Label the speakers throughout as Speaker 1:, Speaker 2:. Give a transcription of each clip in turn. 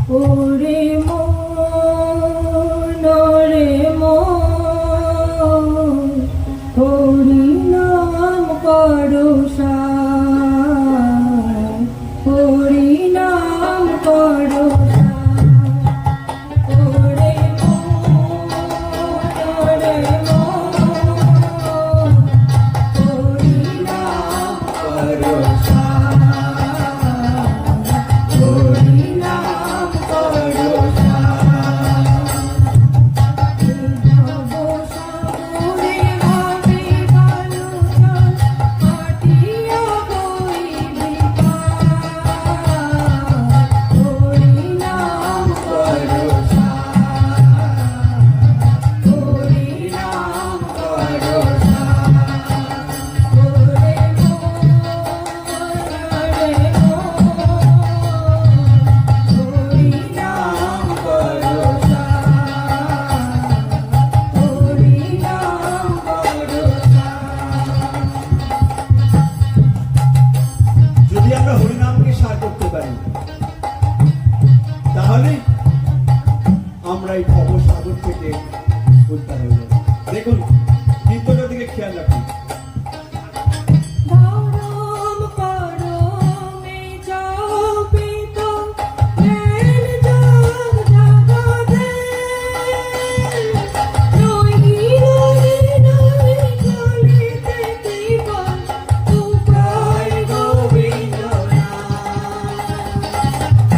Speaker 1: ওরে মন রে মন হরি নাম করো সার, হরি নাম করো সার। ওরে মন রে মন হরি নাম করো সার, হরি নাম করো সার। ভবসাগরে ভাবে ভালো জল কাটিয়া গইবি পার, হরি নাম করো সার, হরি নাম করো সার। ওরে মন রে
Speaker 2: যদি আমরা হরিনামকে সার করতে পারি তাহলে আমরা এই ভবসাগর থেকে উদ্ধার হয়ে যাব। দেখুন গীতটার দিকে খেয়াল রাখুন।
Speaker 1: ধরম করমে জপিত জ্ঞান জগ জগতে, রহি রহি নামে চলিতে জীবন উপায় গোবিন্দ নাম,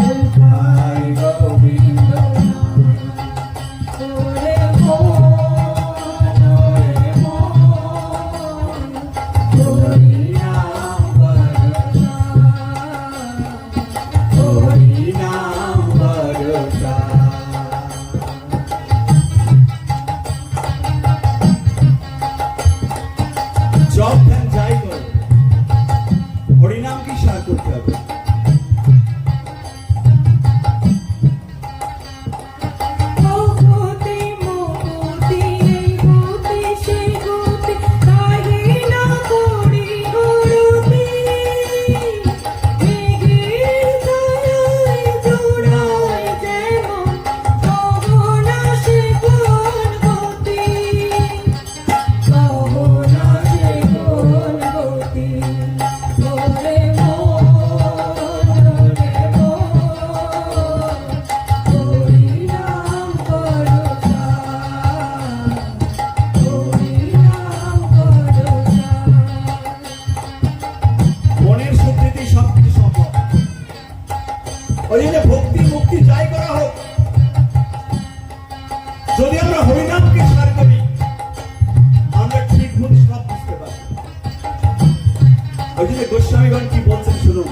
Speaker 1: উপায় গোবিন্দ নাম। ওরে মন রে মন হরি নাম করো সার, হরি নাম করো সার।
Speaker 2: জব ধ্যান যাই করো হরিনামকে সার করতে হবে।
Speaker 1: গতি মুক্তি এই গতি সেই গতি তাহি না করি গরতি, মেঘের ছায়ায় জোড়ায় যেমন গহনা সে কোন গতি, গহনা সে কোন গতি। ওরে মন রে মন হরি নাম করো সার, হরি নাম করো সার।
Speaker 2: মনের শুদ্ধিতেই সবকিছু সম্ভব। ওই জন্য ভক্তি মুক্তি যাই করা হোক, যদি আমরা হরিনামকে সার করি আমরা ঠিক মতো সব বুঝতে পারবো। ওই জন্য গোস্বামীগণ কি বলছেন শুনুন।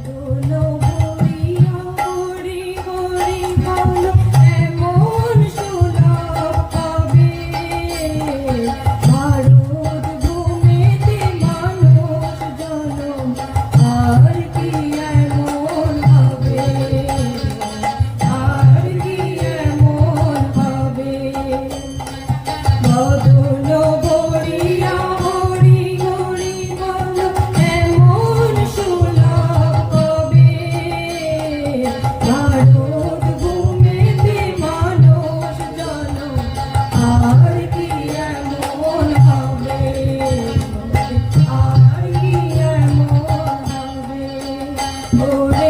Speaker 1: বলো হরিয়া হরি হরি বলো এমন সুলভ পাবে, ভারত ভূমিতে মানুষ জনম আর কি এমন হবে, আর কি এমন হবে। বদল বড়িয়া হরি হরি বলো এমন সুলভ কবে, ভারত ভূমিতে মানুষ জনম আর কি এমন হবে, আর কি এমন হবে। ওরে